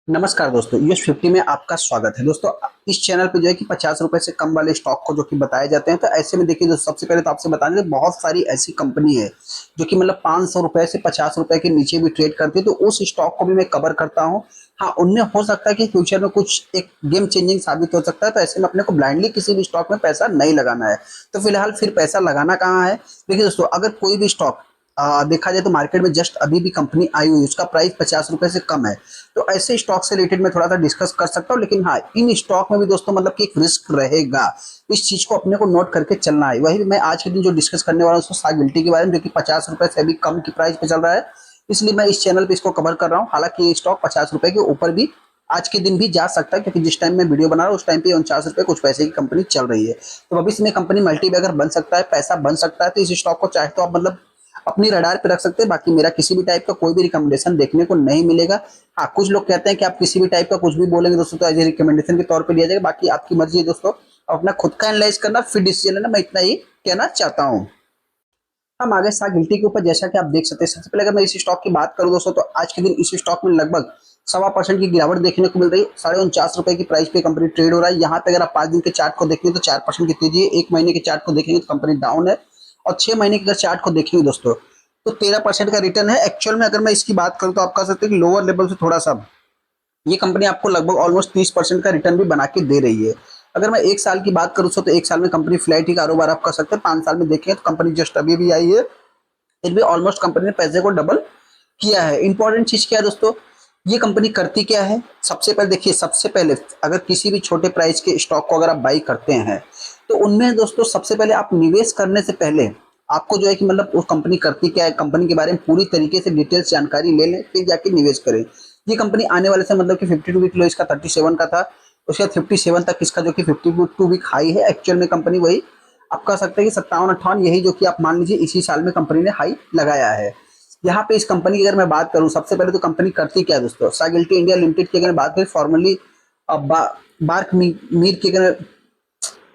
नमस्कार दोस्तों, US50 में आपका स्वागत है। दोस्तों, इस चैनल पे जो है कि 50 रुपए से कम वाले स्टॉक को जो कि बताए जाते हैं। तो ऐसे में देखिए दोस्तों, सबसे पहले तो आपसे बताने दें, बहुत सारी ऐसी कंपनी है जो कि मतलब 500 रुपए से 50 रुपए के नीचे भी ट्रेड करती है। तो उस स्टॉक को भी मैं कवर करता हूँ। हाँ, उनमें हो सकता है कि फ्यूचर में कुछ एक गेम चेंजिंग साबित हो सकता है। तो ऐसे में अपने को ब्लाइंडली किसी भी स्टॉक में पैसा नहीं लगाना है। तो फिलहाल फिर पैसा लगाना कहाँ है? देखिए दोस्तों, अगर कोई भी स्टॉक देखा जाए तो मार्केट में जस्ट अभी भी कंपनी आई हुई है, उसका प्राइस 50 रुपए से कम है। तो ऐसे स्टॉक से रिलेटेड मैं थोड़ा सा डिस्कस कर सकता हूँ। लेकिन हाँ, इन स्टॉक में भी दोस्तों मतलब कि एक रिस्क रहेगा। इस चीज को अपने को नोट करके चलना है। वही मैं आज के दिन जो डिस्कस करने वाला हूँ उसको साग गिल्टी के बारे में, जो कि 50 रुपए से अभी कम की प्राइस पे चल रहा है। इसलिए मैं इस चैनल पे इसको कवर कर रहा हूँ। हालांकि ये स्टॉक 50 रुपए के ऊपर भी आज के दिन भी जा सकता है, क्योंकि जिस टाइम मैं वीडियो बना रहा हूँ उस टाइम पे 49 रुपए कुछ पैसे की कंपनी चल रही है। तो भविष्य में कंपनी मल्टीबैगर बन सकता है, पैसा बन सकता है। तो इस स्टॉक को चाहे तो आप मतलब अपनी रडार पे रख सकते हैं। बाकी मेरा किसी भी टाइप का कोई भी रिकमेंडेशन देखने को नहीं मिलेगा। हाँ, कुछ लोग कहते हैं कि आप किसी भी टाइप का कुछ भी बोलेंगे दोस्तों तो एज ए रिकमेंडेशन के तौर पे लिया जाएगा। बाकी आपकी मर्जी है दोस्तों, अपना खुद का एनालाइज करना फिर डिसीजन लेना। मैं इतना ही कहना चाहता हूँ। हम आगे सा गिल्टी के ऊपर, जैसा कि आप देख सकते हैं, सबसे पहले अगर मैं इस स्टॉक की बात करूं दोस्तों, तो आज के दिन इस स्टॉक में लगभग 1.25% की गिरावट देखने को मिल रही है। 49.5 रुपए की प्राइस पे कंपनी ट्रेड हो रहा है। यहाँ पे अगर आप 5 दिन के चार्ट को देखेंगे तो 4% की तेजी है। 1 महीने के चार्ट को देखेंगे तो कंपनी डाउन है। और 6 महीने के अगर चार्ट को देखेंगे दोस्तों, तो 13% का रिटर्न है। एक्चुअल में अगर मैं इसकी बात करूं तो आप कह सकते हैं कि लोअर लेवल से थोड़ा सा ये कंपनी आपको लगभग ऑलमोस्ट 30% का रिटर्न भी बना के दे रही है। अगर मैं एक साल की बात करूँ तो एक साल में कंपनी फ्लैट ही कारोबार आप कर सकते हैं। 5 साल में देखें तो कंपनी जस्ट अभी भी आई है, फिर भी ऑलमोस्ट कंपनी ने पैसे को डबल किया है। इंपॉर्टेंट चीज क्या है दोस्तों, ये कंपनी करती क्या है? सबसे पहले देखिए, सबसे पहले अगर किसी भी छोटे प्राइस के स्टॉक को अगर आप बाई करते हैं तो उनमें दोस्तों सबसे पहले आप निवेश करने से पहले आपको जो है कि मतलब उस कंपनी करती क्या है, कंपनी के बारे में पूरी तरीके से डिटेल्स जानकारी ले लें, फिर जाके निवेश करें। ये कंपनी आने वाले से मतलब कि 52 वीक लो इसका 37 का था, उसके बाद 57 तक इसका जो कि 52 वीक हाई है। एक्चुअल में कंपनी वही आप कह सकते हैं कि 57-58, यही जो कि आप मान लीजिए इसी साल में कंपनी ने हाई लगाया है। यहाँ पे इस कंपनी की अगर मैं बात करूँ, सबसे पहले तो कंपनी करती क्या है दोस्तों, सागिल्टी इंडिया लिमिटेड की अगर मैं बात करें, फॉर्मली बार्क मीर की अगर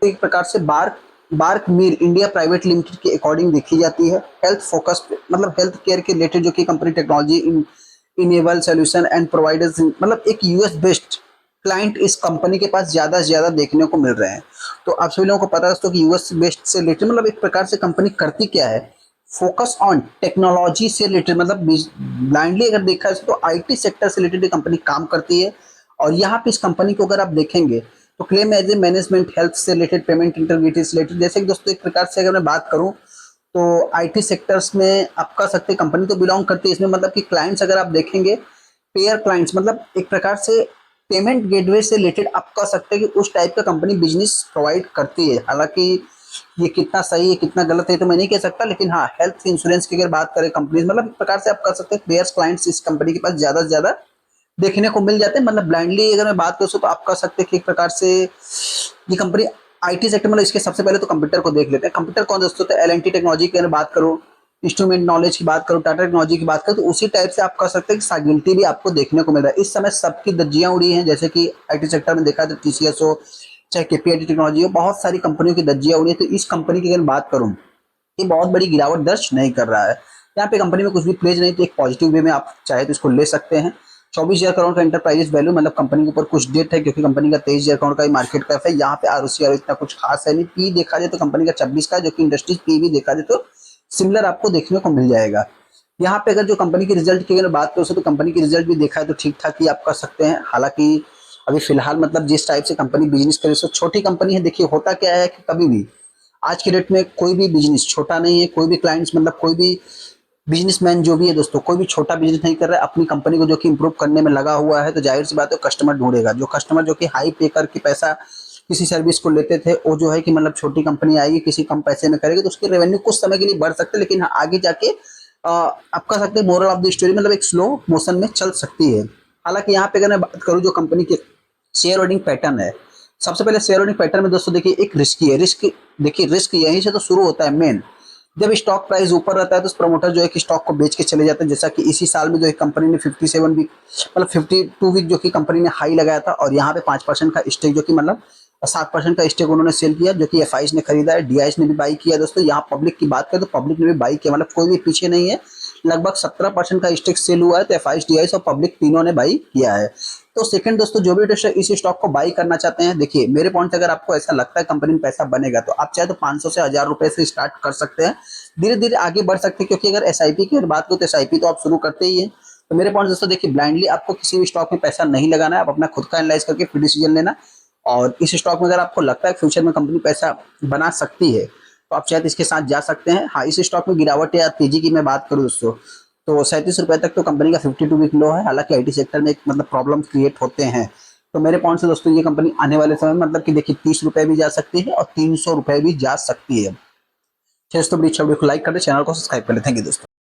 एक प्रकार से बार्क मीर इंडिया प्राइवेट लिमिटेड के अकॉर्डिंग देखी जाती है। हेल्थ फोकस मतलब हेल्थ केयर के रिलेटेड जो कि company technology enable solution and providers, मतलब एक यूएस बेस्ड क्लाइंट इस कंपनी के पास ज्यादा से ज्यादा देखने को मिल रहे हैं। तो आप सभी लोगों को पता है दोस्तों कि यूएस बेस्ड से रिलेटेड मतलब एक प्रकार से कंपनी करती क्या है, फोकस ऑन टेक्नोलॉजी से रिलेटेड, मतलब ब्लाइंडली अगर देखा जाए तो आईटी सेक्टर से रिलेटेड कंपनी काम करती है। और यहाँ पे इस कंपनी को अगर आप देखेंगे तो claim as a management health से रिलेटेड, पेमेंट इंटीग्रिटी से रिलेटेड, जैसे कि दोस्तों एक प्रकार से अगर मैं बात करूं तो आईटी सेक्टर्स में आप कह सकते हैं कंपनी तो बिलोंग करती है इसमें। मतलब कि क्लाइंट्स अगर आप देखेंगे, पेयर क्लाइंट्स, मतलब एक प्रकार से पेमेंट गेटवे से रिलेटेड आप कह सकते हैं कि उस टाइप का कंपनी बिजनेस प्रोवाइड करती है। हालांकि ये कितना सही है कितना गलत है तो मैं नहीं कह सकता, लेकिन हाँ, हेल्थ इंश्योरेंस की अगर बात करें कंपनी, मतलब एक प्रकार से आप कह सकते हैं पेयर्स क्लाइंट्स इस कंपनी के पास ज्यादा से ज्यादा देखने को मिल जाते हैं। मतलब ब्लाइंडली अगर मैं बात करूँ तो आप कह सकते हैं कि एक प्रकार से ये कंपनी आईटी सेक्टर, मतलब इसके सबसे पहले तो कंप्यूटर को देख लेते हैं। कंप्यूटर कौन दोस्तों, तो एल एन टी टेक्नोलॉजी की अगर बात करूँ, इंस्ट्रूमेंट नॉलेज की बात करूँ, टाटा टेक्नोलॉजी की बात करूँ, तो उसी टाइप से आप कह सकते हैं कि सागिल्टी भी आपको देखने को मिल रहा है। इस समय सबकी धज्जियां उड़ी हैं, जैसे कि आईटी सेक्टर में देखा तो टीसीएस हो चाहे केपीआईटी टेक्नोलॉजी हो, बहुत सारी कंपनियों की धज्जियां उड़ी है। तो इस कंपनी की अगर बात करूँ, ये बहुत बड़ी गिरावट दर्ज नहीं कर रहा है। यहाँ पे कंपनी में कुछ भी प्लेज नहीं, तो एक पॉजिटिव वे में आप चाहे तो इसको ले सकते हैं। 24,000 करोड़ का इंटरप्राइजेस वैल्यू, मतलब कंपनी के ऊपर कुछ डेट है क्योंकि कंपनी का 23,000 करोड़ का ही मार्केट कैप है। यहाँ पे आर इतना कुछ खास है नहीं। पी देखा जाए तो कंपनी का 26 का, जो कि इंडस्ट्रीज पी भी देखा जाए तो सिमिलर आपको देखने को मिल जाएगा। यहाँ पे अगर जो कंपनी की रिजल्ट की अगर बात करो तो कंपनी की रिजल्ट भी देखा है तो ठीक ठाक ही आप कर सकते हैं। हालांकि अभी फिलहाल मतलब जिस टाइप से कंपनी बिजनेस करे, सो छोटी कंपनी है। देखिए होता क्या है कि कभी भी आज के डेट में कोई भी बिजनेस छोटा नहीं है। कोई भी क्लाइंट्स, मतलब कोई भी बिजनेसमैन जो भी है दोस्तों, कोई भी छोटा बिजनेस नहीं कर रहा है। अपनी कंपनी को जो कि इंप्रूव करने में लगा हुआ है, तो जाहिर सी बात है कस्टमर ढूंढेगा। जो कस्टमर जो कि हाई पे करके पैसा किसी सर्विस को लेते थे, वो जो है कि मतलब छोटी कंपनी आएगी किसी कम पैसे में करेगी तो उसकी रेवेन्यू कुछ समय के लिए बढ़ सकते हैं, लेकिन हाँ, आगे जाके आप कह सकते हैं मोरल ऑफ द स्टोरी मतलब एक स्लो मोशन में चल सकती है। हालांकि यहाँ पे अगर मैं बात करूँ जो कंपनी के शेयर होल्डिंग पैटर्न है, सबसे पहले शेयर होल्डिंग पैटर्न में दोस्तों देखिए एक रिस्की है। रिस्क देखिए, रिस्क यहीं से तो शुरू होता है मेन। जब स्टॉक प्राइस ऊपर रहता है तो प्रमोटर जो है कि स्टॉक को बेच के चले जाते हैं। जैसा कि इसी साल में जो है कंपनी ने 57 वीक मतलब 52 वीक जो कि कंपनी ने हाई लगाया था, और यहाँ पे 5% का स्टेक जो कि मतलब 7% का स्टेक उन्होंने सेल किया, जो कि एफ ने खरीदा है, डी ने भी बाई किया। दोस्तों यहाँ पब्लिक की बात करें तो पब्लिक ने भी बाई किया, मतलब कोई भी पीछे नहीं है। लगभग 17% का स्टेक सेल हुआ है, तो एफ डी और पब्लिक तीनों ने बाई किया है। तो सेकंड दोस्तों, जो भी दोस्तों इस स्टॉक को बाई करना चाहते हैं, देखिए मेरे पॉइंट से अगर आपको ऐसा लगता है कंपनी में पैसा बनेगा तो आप चाहे तो 500 से 1000 रुपए से स्टार्ट कर सकते हैं, धीरे धीरे आगे बढ़ सकते हैं। क्योंकि अगर एसआईपी की बात करो तो एसआईपी तो आप शुरू करते ही है। तो मेरे पॉइंट दोस्तों देखिए, ब्लाइंडली आपको किसी भी स्टॉक में पैसा नहीं लगाना है, आप अपना खुद का एनालाइज करके फिर डिसीजन लेना। और इस स्टॉक में अगर आपको लगता है फ्यूचर में कंपनी पैसा बना सकती है तो आप शायद इसके साथ जा सकते हैं। हाँ, इस स्टॉक में गिरावट या तेजी की मैं बात करूँ दोस्तों तो 37 रुपए तक तो कंपनी का 52 वीक लो है। हालांकि आईटी सेक्टर में एक मतलब प्रॉब्लम क्रिएट होते हैं। तो मेरे पॉइंट से दोस्तों ये कंपनी आने वाले समय में मतलब कि देखिए 30 रुपए भी जा सकती है और 300 रुपए भी जा सकती है। दोस्तों वीडियो को लाइक कर दे, चैनल को सब्सक्राइब कर ले। थैंक यू दोस्तों।